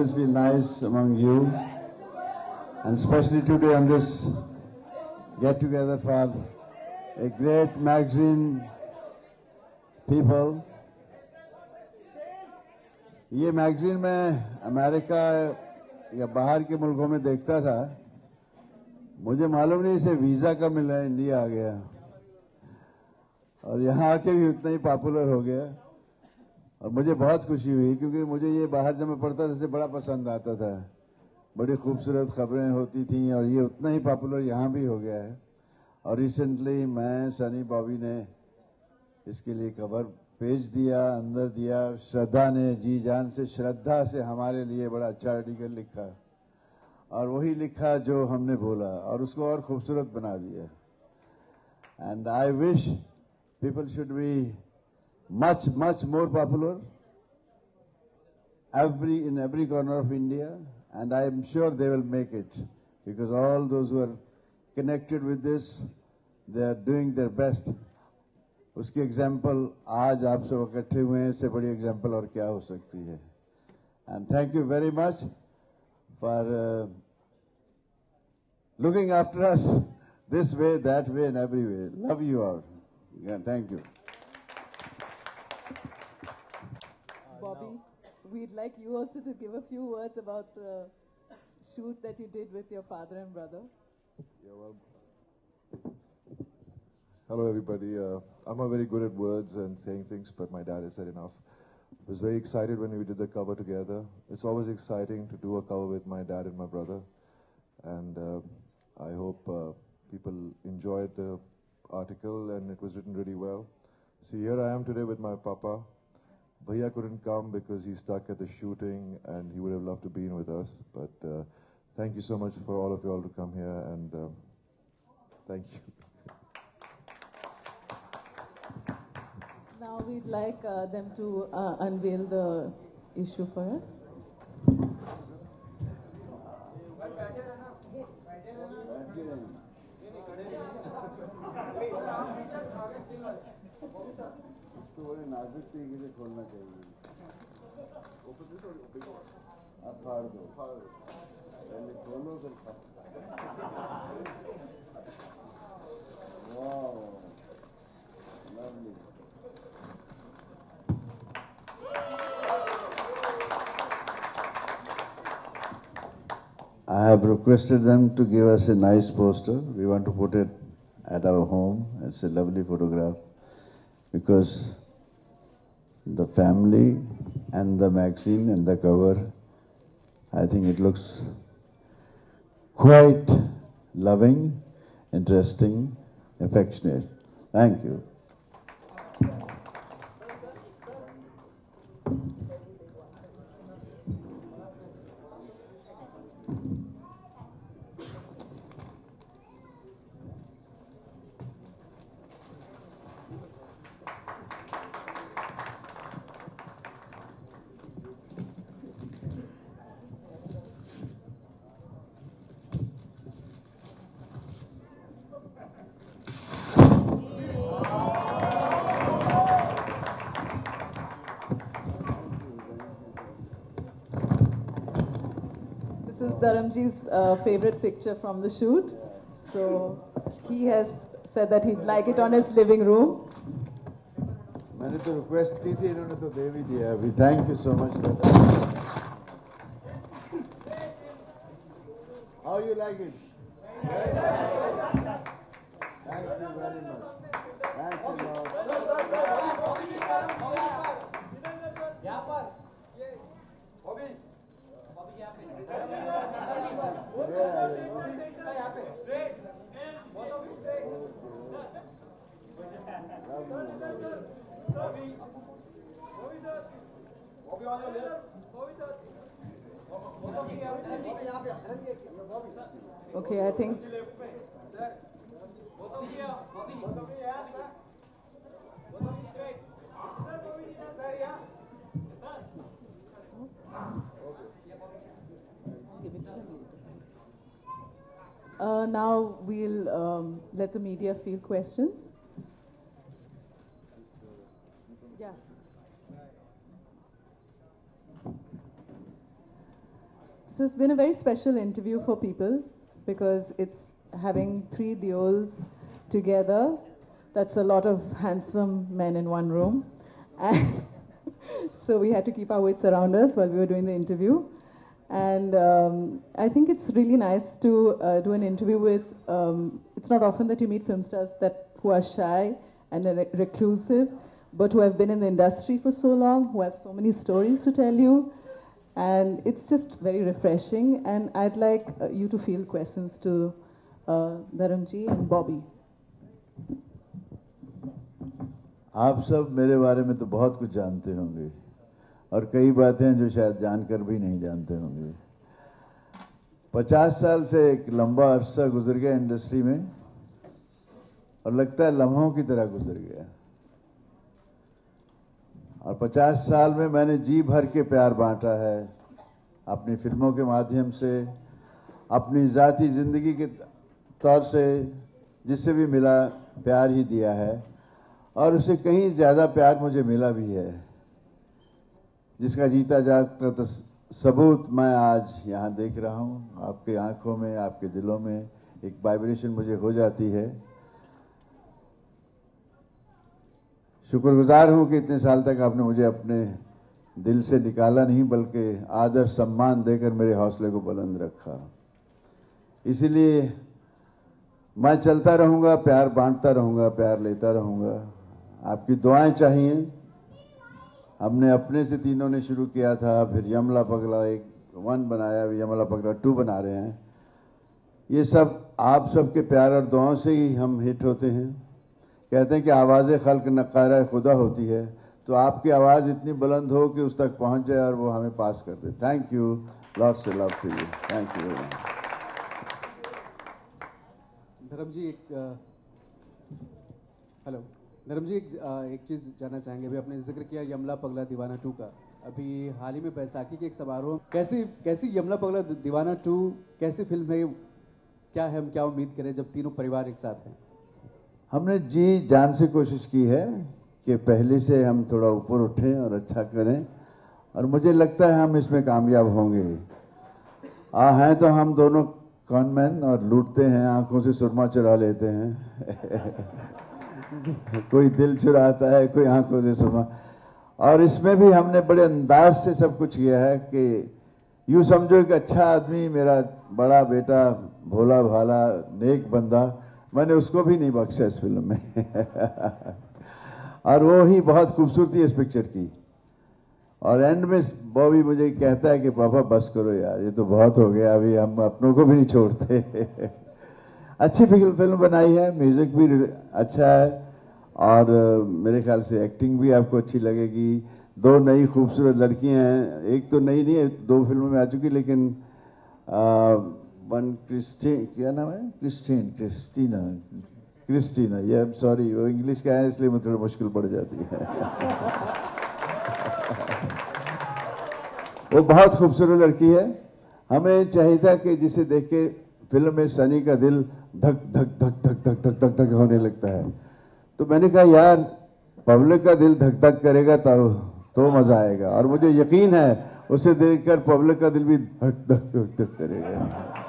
always feel nice among you, and especially today on this get-together for a great magazine people. ये magazine मैं America या बाहर के मुल्कों में देखता था, मुझे मालूम नहीं इसे वीज़ा कब मिला, इंडिया आ गया और यहाँ आके भी उतना ही पॉपुलर हो गया और मुझे बहुत खुशी हुई क्योंकि मुझे ये बाहर जब मैं पढ़ता था इसे बड़ा पसंद आता था, बड़ी खूबसूरत खबरें होती थी और ये उतना ही पॉपुलर यहाँ भी हो गया है। और रिसेंटली मैं सनी बॉबी ने इसके लिए कवर पेज दिया, अंदर दिया, श्रद्धा ने जी जान से, श्रद्धा से हमारे लिए बड़ा अच्छा आर्टिकल लिखा और वही लिखा जो हमने बोला और उसको और खूबसूरत बना दिया। And I wish people should be much more popular in every corner of India, and I am sure they will make it because all those who are connected with this, they are doing their best. उसकी example आज आप सब इकट्ठे हुए हैं, इससे बड़ी example और क्या हो सकती है। And thank you very much for looking after us this way, that way, and every way. Love you all. Yeah, thank you. Bobby, we'd like you also to give a few words about the shoot that you did with your father and brother. Yeah, well, hello everybody. I'm not very good at words and saying things, but my dad has said enough. I was very excited when we did the cover together. It's always exciting to do a cover with my dad and my brother. And I hope people enjoyed the article and it was written really well. So here I am today with my papa. Bhaiya couldn't come because he's stuck at the shooting and he would have loved to be in with us. But thank you so much for all of you all to come here and thank you. Now we'd like them to unveil the issue for us. इसको बड़े नाजुक तरीके से खोलना चाहिए। आप फाड़ दो, पहले खोलो फिर वाह, lovely. I have requested them to give us a nice poster. We want to put it at our home. It's a lovely photograph because the family and the magazine and the cover, I think it looks quite loving, interesting, affectionate. Thank you. This is Dharamji's favorite picture from the shoot. So he has said that he'd like it on his living room. मैंने तो request की थी, इन्होंने तो दे भी दिया अभी। Thank you so much दादा। How you like it? Thank you very much. Thank you, Lord. Okay, I think. Now we'll let the media field questions. Yeah. So it's been a very special interview for people because it's having three duos together. That's a lot of handsome men in one room. And so we had to keep our wits around us while we were doing the interview. And I think it's really nice to do an interview with, it's not often that you meet film stars who are shy and reclusive, but who have been in the industry for so long, who have so many stories to tell you. And it's just very refreshing. And I'd like you to field questions to Dharamji and Bobby. आप सब मेरे बारे में तो बहुत कुछ जानते होंगे और कई बातें जो शायद जानकर भी नहीं जानते होंगे। 50 साल से एक लंबा अरसा गुजर गया इंडस्ट्री में और लगता है लम्हों की तरह गुजर गया। और 50 साल में मैंने जी भर के प्यार बांटा है, अपनी फिल्मों के माध्यम से, अपनी ज़ाती ज़िंदगी के तौर से, जिससे भी मिला प्यार ही दिया है और उससे कहीं ज़्यादा प्यार मुझे मिला भी है, जिसका जीता जागता सबूत मैं आज यहाँ देख रहा हूँ। आपके आंखों में, आपके दिलों में एक वाइब्रेशन मुझे हो जाती है। शुक्रगुजार हूँ कि इतने साल तक आपने मुझे अपने दिल से निकाला नहीं, बल्कि आदर सम्मान देकर मेरे हौसले को बुलंद रखा। इसीलिए मैं चलता रहूँगा, प्यार बांटता रहूँगा, प्यार लेता रहूँगा। आपकी दुआएं चाहिए। हमने अपने से तीनों ने शुरू किया था, फिर यमला पगला 1 बनाया, यमला पगला 2 बना रहे हैं। ये सब आप सबके प्यार और दुआओं से ही हम हिट होते हैं। कहते हैं कि आवाज़ खल्क नक़ारा खुदा होती है, तो आपकी आवाज़ इतनी बुलंद हो कि उस तक पहुंच जाए और वो हमें पास कर दे। Thank you, lots of love to you, thank you. Dharam ji hello धर्म जी, एक चीज़ जानना चाहेंगे। अभी आपने जिक्र किया यमला पगला दीवाना 2 का। अभी हाल ही में बैसाखी के एक समारोह, कैसी यमला पगला दीवाना 2 कैसी फिल्म है, क्या है, हम क्या उम्मीद करें जब तीनों परिवार एक साथ हैं? हमने जी जान से कोशिश की है कि पहले से हम थोड़ा ऊपर उठें और अच्छा करें, और मुझे लगता है हम इसमें कामयाब होंगे। हैं तो हम दोनों कॉनमैन और लूटते हैं, आंखों से सुरमा चुरा लेते हैं कोई दिल चुराता है, कोई आंखों से सुरमा। और इसमें भी हमने बड़े अंदाज से सब कुछ किया है कि यूँ समझो एक अच्छा आदमी, मेरा बड़ा बेटा, भोला भाला नेक बंदा, मैंने उसको भी नहीं बख्शा इस फिल्म में और वो ही बहुत खूबसूरती है इस पिक्चर की। और एंड में बॉबी मुझे कहता है कि पापा बस करो यार, ये तो बहुत हो गया, अभी हम अपनों को भी नहीं छोड़ते अच्छी फिल्म बनाई है, म्यूज़िक भी अच्छा है और मेरे ख्याल से एक्टिंग भी आपको अच्छी लगेगी। 2 नई खूबसूरत लड़कियां हैं, एक तो नई नहीं है, 2 फिल्मों में आ चुकी, लेकिन वन क्रिस्टीन, क्या नाम है, क्रिस्टीना, ये सॉरी वो इंग्लिश का है इसलिए मुझे थोड़ी मुश्किल पड़ जाती है वो बहुत खूबसूरत लड़की है। हमें चाहिए था कि जिसे देख के फिल्म में सनी का दिल धक धक धक धक धक धक धक धक होने लगता है, तो मैंने कहा यार पब्लिक का दिल धक धक करेगा तो मजा आएगा, और मुझे यकीन है उसे देखकर पब्लिक का दिल भी धक धक धक धक करेगा।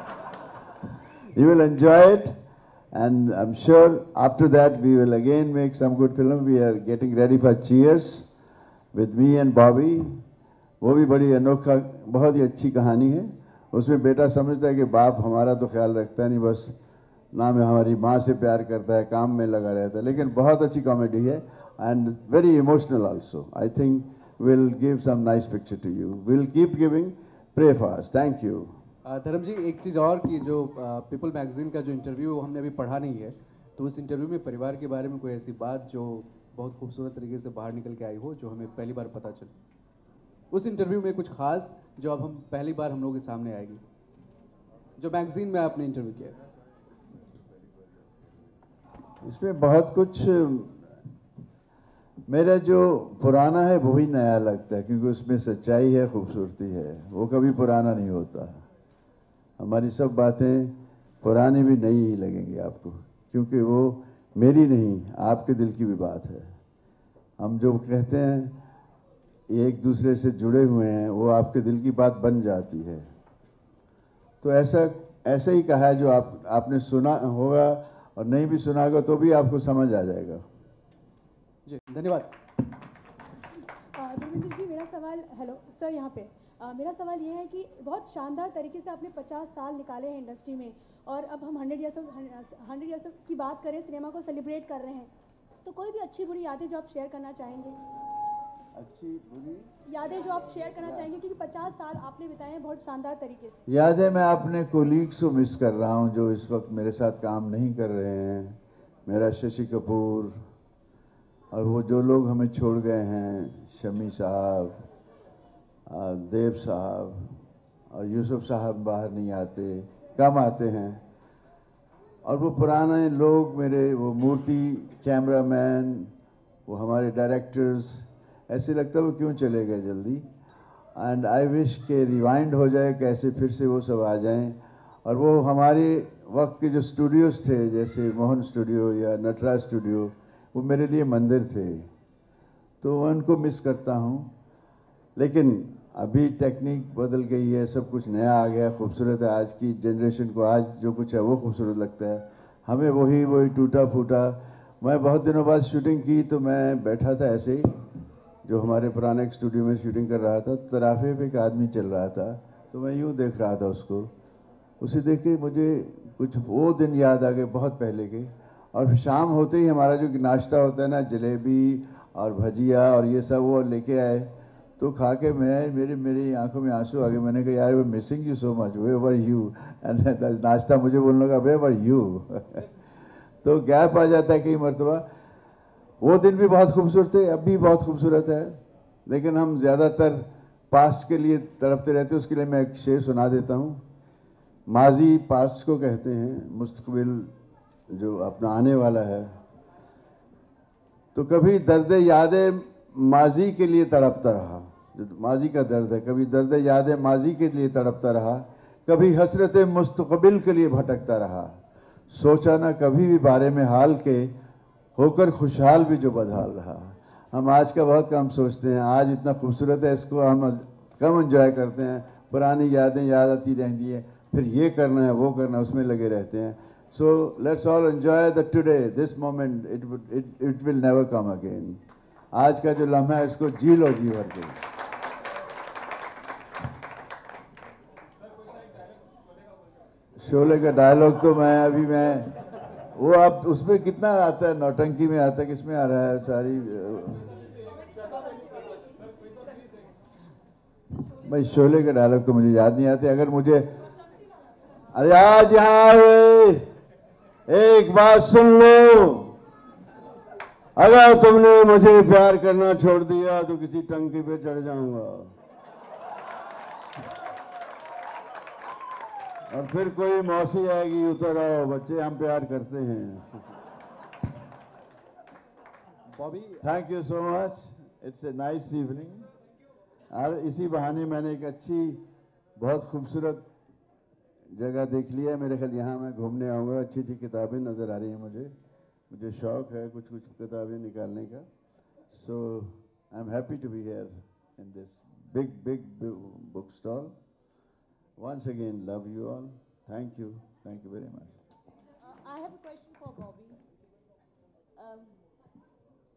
You will enjoy it, and I'm sure after that we will again make some good film. We are getting ready for Cheers with me and Bobby. वो भी बड़ी अनोखा, बहुत ही अच्छी कहानी है। उसमें बेटा समझता है कि बाप हमारा तो ख्याल रखता नहीं, बस नाम है हमारी माँ से प्यार करता है, काम में लगा रहता है, लेकिन बहुत अच्छी कॉमेडी है and very emotional also. I think will give some nice picture to you, will keep giving, pray for us, thank you. Dharam ji, एक चीज़ और कि जो पीपल मैगजीन का जो इंटरव्यू हमने अभी पढ़ा नहीं है, तो उस इंटरव्यू में परिवार के बारे में कोई ऐसी बात जो बहुत खूबसूरत तरीके से बाहर निकल के आई हो, जो हमें पहली बार पता चले? उस इंटरव्यू में कुछ खास जो अब हम पहली बार हम लोगों के सामने आएगी, जो मैगजीन में आपने इंटरव्यू किया? इसमें बहुत कुछ मेरा जो पुराना है वही नया लगता है, क्योंकि उसमें सच्चाई है, खूबसूरती है, वो कभी पुराना नहीं होता। हमारी सब बातें पुरानी भी नई ही लगेंगी आपको, क्योंकि वो मेरी नहीं, आपके दिल की भी बात है। हम जो कहते हैं एक दूसरे से जुड़े हुए हैं, वो आपके दिल की बात बन जाती है। तो ऐसा ही कहा है जो आपने सुना होगा और नहीं भी सुना होगा तो भी आपको समझ आ जाएगा। जी धन्यवाद। धर्मेंद्र जी, मेरा सवाल, हेलो सर, यहाँ पे मेरा सवाल ये है कि बहुत शानदार तरीके से आपने 50 साल निकाले हैं इंडस्ट्री में, और अब हम 100 ईयर्स की बात करें, सिनेमा को सेलिब्रेट कर रहे हैं, तो कोई भी अच्छी बुरी यादें जो आप शेयर करना चाहेंगे? अच्छी बुरी यादें जो आप शेयर करना चाहेंगे, क्योंकि 50 साल आपने बिताए हैं बहुत शानदार तरीके से। यादें, मैं अपने कोलीग्स को मिस कर रहा हूं जो इस वक्त मेरे साथ काम नहीं कर रहे हैं। मेरा शशि कपूर और वो जो लोग हमें छोड़ गए हैं, शमी साहब, देव साहब और यूसुफ साहब बाहर नहीं आते, कम आते हैं। और वो पुराने लोग, मेरे वो मूर्ति कैमरामैन, वो हमारे डायरेक्टर्स, ऐसे लगता है वो क्यों चले गए जल्दी। एंड आई विश के रिवाइंड हो जाए, कैसे फिर से वो सब आ जाएं। और वो हमारे वक्त के जो स्टूडियोज़ थे, जैसे मोहन स्टूडियो या नटराज स्टूडियो, वो मेरे लिए मंदिर थे, तो उनको मिस करता हूँ। लेकिन अभी टेक्निक बदल गई है, सब कुछ नया आ गया, खूबसूरत है। आज की जनरेशन को आज जो कुछ है वो खूबसूरत लगता है, हमें वही टूटा फूटा। मैं बहुत दिनों बाद शूटिंग की तो मैं बैठा था ऐसे ही, जो हमारे पुराने एक स्टूडियो में शूटिंग कर रहा था, तराफे पे एक आदमी चल रहा था, तो मैं यूँ देख रहा था उसको। उसे देख के मुझे कुछ वो दिन याद आ गए बहुत पहले के। और शाम होते ही हमारा जो नाश्ता होता है ना, जलेबी और भजिया और ये सब वो लेके आए, तो खा के मेरी आंखों में आंसू आ गए। मैंने कहा यार we missing you so much, we were you. And नाश्ता मुझे बोलने का वे वर यू। तो गैप आ जाता है कई मरतबा। वो दिन भी बहुत खूबसूरत थे, अब भी बहुत खूबसूरत है, लेकिन हम ज़्यादातर पास्ट के लिए तड़पते रहते हैं। उसके लिए मैं एक शेर सुना देता हूँ। माजी पास्ट को कहते हैं, मुस्तकबिल जो अपना आने वाला है। तो कभी दर्द यादें माजी के लिए तड़पता रहा, जो माजी का दर्द है, कभी दर्द यादें माजी के लिए तड़पता रहा, कभी हसरत मुस्तकबिल के लिए भटकता रहा। सोचा ना कभी भी बारे में हाल के, होकर खुशहाल भी जो बदहाल रहा। हम आज का बहुत कम सोचते हैं, आज इतना खूबसूरत है, इसको हम कम एंजॉय करते हैं। पुरानी यादें याद आती रहती हैं, फिर ये करना है वो करना है, उसमें लगे रहते हैं। So let's all enjoy the today, this moment, it will never come again. आज का जो लम्हा है इसको जी लो जी भर के। शोले का डायलॉग तो मैं वो आप उसमें कितना आता है, नौटंकी में आता है, किसमें आ रहा है सारी। भाई शोले का डायलॉग तो मुझे याद नहीं आते। अगर मुझे, अरे आज यहाँ आए, एक बात सुन लो, अगर तुमने मुझे प्यार करना छोड़ दिया तो किसी टंकी पे चढ़ जाऊंगा। और फिर कोई मौसी आएगी, उतर आओ बच्चे, हम प्यार करते हैं। Bobby, thank you so much, it's a nice evening. और इसी बहाने मैंने एक अच्छी बहुत खूबसूरत जगह देख लिया है। मेरे ख्याल यहाँ मैं घूमने आऊँगा। अच्छी अच्छी किताबें नज़र आ रही हैं मुझे शौक है कुछ किताबें निकालने का। So I am happy to be here in this big book stall. Once again, love you all. Thank you very much. I have a question for Bobby.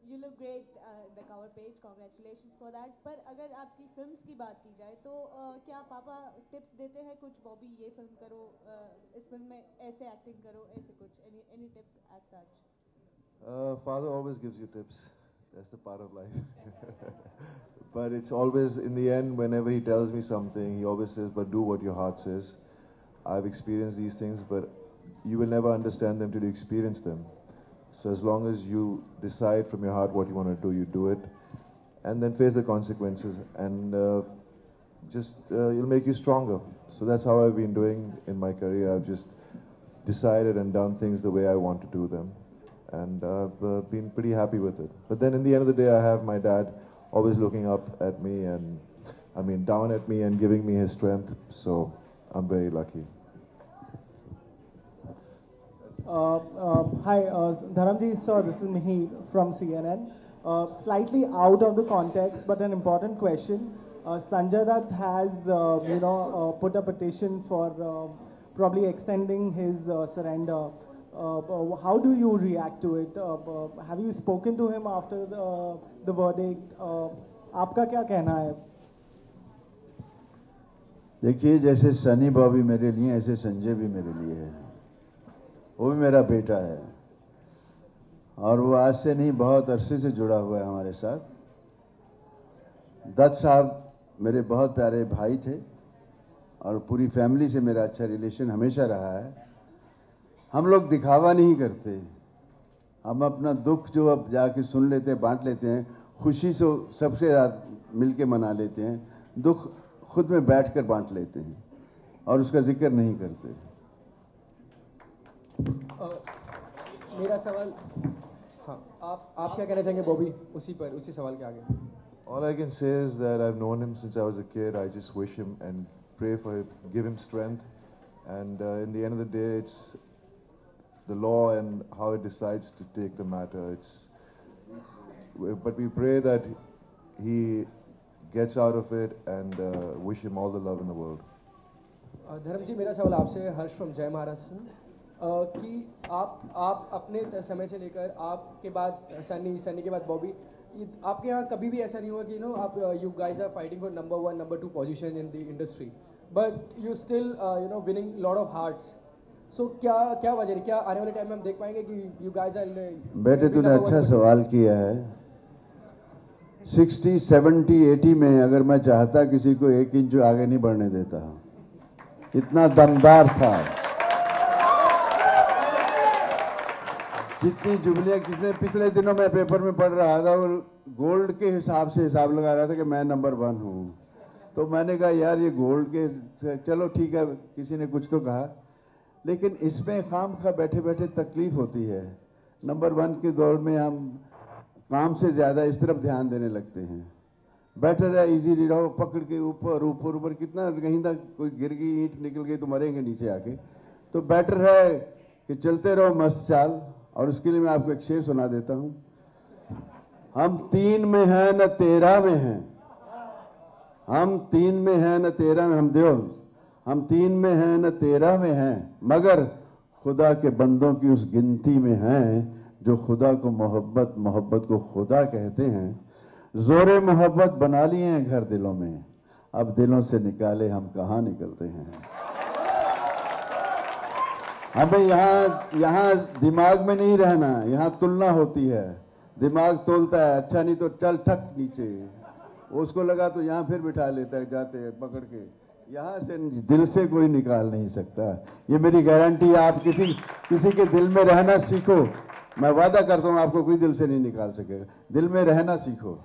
You look great the cover page. Congratulations for that. पर अगर आपकी films की बात की जाए तो क्या पापा टिप्स देते हैं कुछ, बॉबी ये फिल्म करो, इस फिल्म में ऐसे एक्टिंग करो, ऐसे कुछ, any tips as such? Father always gives you tips. That's the part of life. But it's always, in the end, whenever he tells me something, he always says, but do what your heart says. I've experienced these things, but you will never understand them till you experience them. So as long as you decide from your heart what you want to do, you do it. And then face the consequences. And it'll make you stronger. So that's how I've been doing in my career. I've just decided and done things the way I want to do them. And I've been pretty happy with it. But then in the end of the day, I have my dad always looking up at me and, down at me and giving me his strength. So I'm very lucky. Hi, Dharamji sir, this is Mihir from CNN. Slightly out of the context, but an important question. Sanjay Dutt has, put a petition for probably extending his surrender. How do you react to it? Have you spoken to him after the verdict? आपका क्या कहना है? देखिए, जैसे सनी बॉबी मेरे लिए ऐसे संजय भी मेरे लिए है। वो भी मेरा बेटा है और वो आज से नहीं बहुत अरसे से जुड़ा हुआ है हमारे साथ। दत्त साहब मेरे बहुत प्यारे भाई थे और पूरी फैमिली से मेरा अच्छा रिलेशन हमेशा रहा है। हम लोग दिखावा नहीं करते, हम अपना दुख जो अब जाके सुन लेते हैं, बांट लेते हैं, खुशी से सबसे मिलके मना लेते हैं, दुख खुद में बैठकर बांट लेते हैं और उसका जिक्र नहीं करते। मेरा सवाल, हाँ, आप क्या कहना चाहेंगे बॉबी, उसी सवाल के आगे? All I can say is that I've known him since I was a kid. I just wish him and pray for him, give him strength. And in the end of the day, it's the law and how it decides to take the matter. But we pray that he gets out of it and wish him all the love in the world. धर्म जी, मेरा सवाल आपसे, हर्ष from जय महाराष्ट्र, कि आप अपने समय से लेकर आपके बाद सनी के बाद बॉबी, आपके यहाँ कभी भी ऐसा नहीं हुआ कि आप you guys are fighting for number 1, number 2 position in the industry, but you still winning lot of hearts. So क्या वजह है? क्या आने वाले टाइम में हम देख पाएंगे कि यू गाइज आर? बेटे, तूने अच्छा सवाल किया है। 60, 70, 80 में अगर मैं चाहता किसी को 1 इंच आगे नहीं बढ़ने देता, इतना दमदार था। जितनी जुबलियां, कितने पिछले दिनों में पेपर में पढ़ रहा था, वो गोल्ड के हिसाब से हिसाब लगा रहा था कि मैं नंबर 1 हूँ। तो मैंने कहा यार ये गोल्ड के, चलो ठीक है, किसी ने कुछ तो कहा, लेकिन इसमें खाम खा बैठे बैठे तकलीफ होती है। नंबर 1 के दौर में हम काम से ज़्यादा इस तरफ ध्यान देने लगते हैं। बेटर है इजीली रहो, पकड़ के ऊपर ऊपर ऊपर, कितना कहीं तक कोई गिर गई, ईंट निकल गई तो मरेंगे नीचे आके। तो बेटर है कि चलते रहो मस्त चाल। और उसके लिए मैं आपको एक शेर सुना देता हूँ। हम 3 में हैं न 13 में हैं, हम 3 में हैं न 13 में, हम देव, हम 3 में हैं न 13 में हैं, मगर खुदा के बंदों की उस गिनती में हैं जो खुदा को मोहब्बत को खुदा कहते हैं। जोरे मोहब्बत बना लिए हैं घर दिलों में, अब दिलों से निकाले हम कहाँ निकलते हैं। हमें यहाँ दिमाग में नहीं रहना, यहाँ तुलना होती है। दिमाग तोलता है, अच्छा नहीं तो चल ठक नीचे, उसको लगा तो यहाँ फिर बिठा लेता है, जाते पकड़ के। यहाँ से दिल से कोई निकाल नहीं सकता, ये मेरी गारंटी है। आप किसी के दिल में रहना सीखो, मैं वादा करता हूँ आपको कोई दिल से नहीं निकाल सकेगा। दिल में रहना सीखो।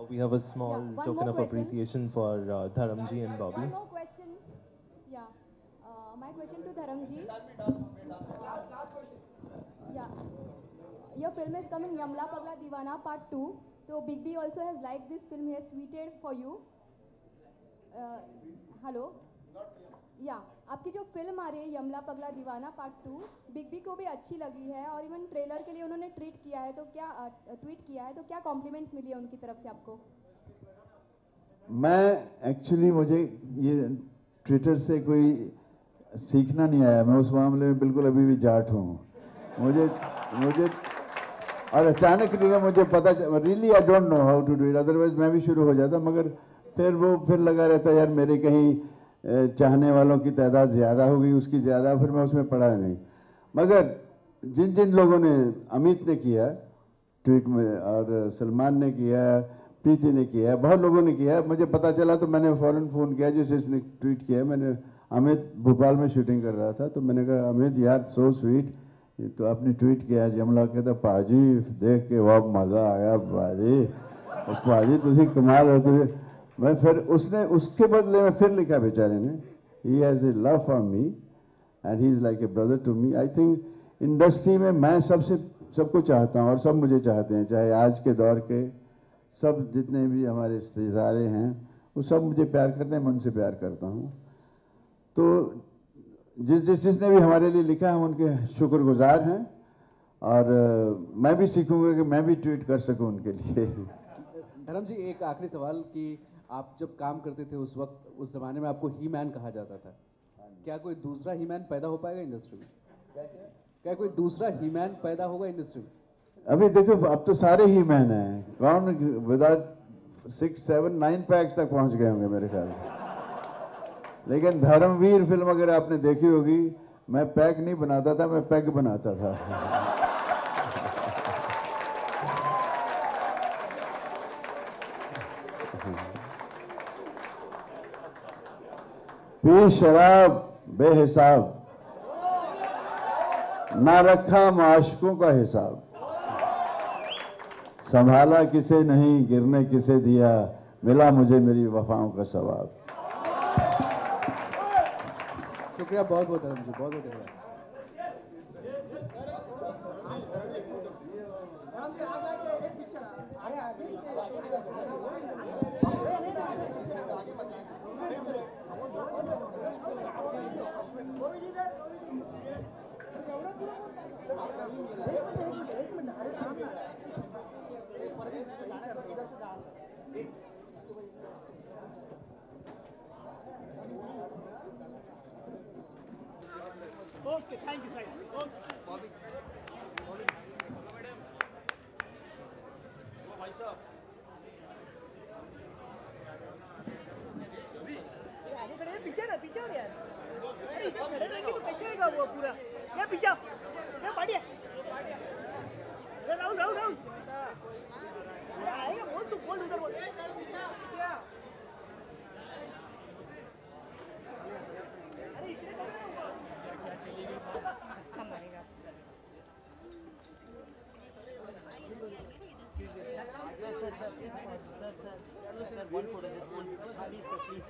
We have a small token of appreciation for Dharamji and Bobby. One more question. Yeah. My question to Dharamji. Last question. Yeah. Your film is coming, Yamla Pagla Deewana Part 2. So Big B also has liked this film. He has tweeted for you. Hello. या आपकी जो film आ रही है यमला पगला दीवाना part 2, big B को भी अच्छी लगी है और इवन ट्रेलर के लिए उन्होंने ट्वीट किया है, तो क्या कॉम्प्लीमेंट्स मिली है उनकी तरफ से आपको? मैं एक्चुअली, मुझे ये ट्विटर से कोई सीखना नहीं आया, मैं उस मामले में बिल्कुल अभी भी जाट हूँ। मुझे और अचानक नहीं, मुझे पता, really I don't know how to do it, otherwise मैं भी शुरू हो जाता, मगर फिर लगा रहता यार मेरे कहीं चाहने वालों की तादाद ज़्यादा हो गई, उसकी ज़्यादा, फिर मैं उसमें पढ़ा नहीं। मगर जिन लोगों ने, अमित ने किया ट्वीट में, और सलमान ने किया, प्रीति ने किया, बहुत लोगों ने किया, मुझे पता चला तो मैंने फ़ौरन फ़ोन किया जैसे इसने ट्वीट किया। मैंने, अमित भोपाल में शूटिंग कर रहा था, तो मैंने कहा अमित यार सो स्वीट, तो आपने ट्वीट किया जमला, कहता पाजी देख के बहुत मज़ा आया पाजी तुझे कमाल हो तुझे। मैं फिर उसके बदले में फिर लिखा बेचारे ने, he has a love for me and he is like a brother to me. I think industry में मैं सबको चाहता हूँ और सब मुझे चाहते हैं, चाहे आज के दौर के सब जितने भी हमारे सितारे हैं वो सब मुझे प्यार करते हैं, मैं उनसे प्यार करता हूँ। तो जिसने भी हमारे लिए लिखा है हम उनके शुक्रगुजार हैं, और मैं भी सीखूंगा कि मैं भी ट्वीट कर सकूं उनके लिए। धर्म जी, एक आखिरी सवाल कि आप जब काम करते थे उस वक्त, उस जमाने में आपको ही मैन कहा जाता था, क्या कोई दूसरा ही मैन पैदा हो पाएगा इंडस्ट्री में? क्या कोई दूसरा ही मैन पैदा होगा इंडस्ट्री में? अभी देखो, अब तो सारे ही मैन हैं, कौन विदाउट 6, 7, 9 पैक्स तक पहुंच गए होंगे मेरे ख्याल से। लेकिन धर्मवीर फिल्म अगर आपने देखी होगी, मैं पैक नहीं बनाता था, मैं पैग बनाता था। पी शराब बेहिसाब, ना रखा माशकों का हिसाब, संभाला किसे नहीं गिरने किसे दिया, मिला मुझे मेरी वफाओं का सवाब। शुक्रिया बहुत बहुत धर्म जी, बहुत बहुत धन्यवाद। Okay, thank you, sir. Okay. भाई साहब, आगे खड़े हैं, पीछे ना, पीछे हो यार। अरे इससे खड़े रहेंगे तो कैसे होगा वो पूरा? या पीछे, या बढ़िया। राहुल, राहुल, राहुल। आएगा बोल, तू बोल उधर बोल। क्या? अरे इतने क्या चलेगी? हम मारेगा। Sir, one photo, just one. Please, sir, please.